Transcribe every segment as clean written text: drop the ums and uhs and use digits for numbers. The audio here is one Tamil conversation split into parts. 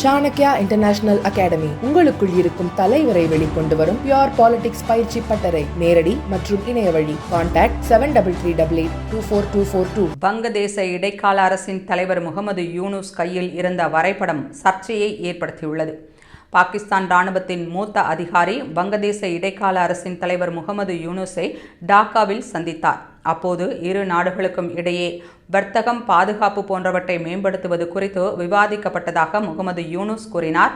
சாணக்யா இன்டர்நேஷனல் அகாடமி உங்களுக்குள் இருக்கும் தலைவரை வெளிக்கொண்டு வரும் பியூர் பாலிடிக்ஸ் பயிற்சி பட்டறை. நேரடி மற்றும் இணைய வழி. கான்டாக்ட் 7338824242. வங்கதேச இடைக்கால அரசின் தலைவர் முகமது யூனுஸ் கையில் இருந்த வரைபடம் சர்ச்சையை ஏற்படுத்தியுள்ளது. பாகிஸ்தான் ராணுவத்தின் மூத்த அதிகாரி வங்கதேச இடைக்கால அரசின் தலைவர் முகமது யூனுஸை டாக்காவில் சந்தித்தார். அப்போது இரு நாடுகளுக்கும் இடையே வர்த்தகம், பாதுகாப்பு போன்றவற்றை மேம்படுத்துவது குறித்து விவாதிக்கப்பட்டதாக முகமது யூனுஸ் கூறினார்.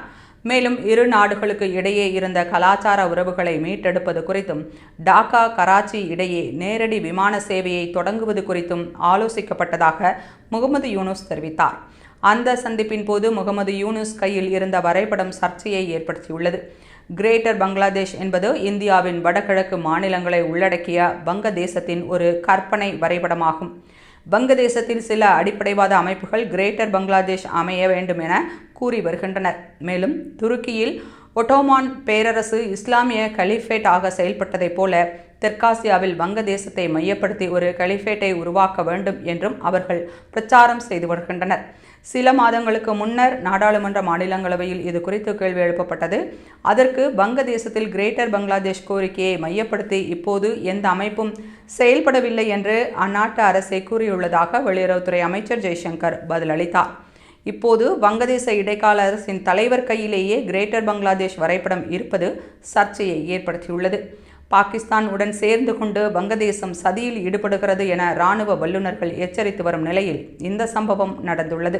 மேலும் இரு நாடுகளுக்கு இடையே இருந்த கலாச்சார உறவுகளை மீட்டெடுப்பது குறித்தும், டாக்கா கராச்சி இடையே நேரடி விமான சேவையை தொடங்குவது குறித்தும் ஆலோசிக்கப்பட்டதாக முகமது யூனுஸ் தெரிவித்தார். அந்த சந்திப்பின் போது முகமது யூனுஸ் கையில் இருந்த வரைபடம் சர்ச்சையை ஏற்படுத்தியுள்ளது. கிரேட்டர் பங்களாதேஷ் என்பது இந்தியாவின் வடகிழக்கு மாநிலங்களை உள்ளடக்கிய வங்கதேசத்தின் ஒரு கற்பனை வரைபடமாகும். வங்கதேசத்தில் சில அடிப்படைவாத அமைப்புகள் கிரேட்டர் பங்களாதேஷ் அமைய வேண்டும் என கூறி வருகின்றனர். மேலும் துருக்கியில் ஒட்டோமான் பேரரசு இஸ்லாமிய கலிஃபேட் ஆக செயல்பட்டதைப் போல தெற்காசியாவில் வங்கதேசத்தை மையப்படுத்தி ஒரு கலிஃபேட்டை உருவாக்க வேண்டும் என்றும் அவர்கள் பிரச்சாரம் செய்து வருகின்றனர். சில மாதங்களுக்கு முன்னர் நாடாளுமன்ற மாநிலங்களவையில் இது குறித்து கேள்வி எழுப்பப்பட்டது. அதற்கு வங்கதேசத்தில் கிரேட்டர் பங்களாதேஷ் கோரிக்கையை மையப்படுத்தி இப்போது எந்த அமைப்பும் செயல்படவில்லை என்று அந்நாட்டு அரசை கூறியுள்ளதாக வெளியுறவுத்துறை அமைச்சர் ஜெய்சங்கர் பதிலளித்தார். இப்போது வங்கதேச இடைக்கால அரசின் தலைவர் கையிலேயே கிரேட்டர் பங்களாதேஷ் வரைபடம் இருப்பது சர்ச்சையை ஏற்படுத்தியுள்ளது. பாகிஸ்தான் உடன் சேர்ந்து கொண்டு வங்கதேசம் சதியில் ஈடுபடுகிறது என இராணுவ வல்லுநர்கள் எச்சரித்து வரும் நிலையில் இந்த சம்பவம் நடந்துள்ளது.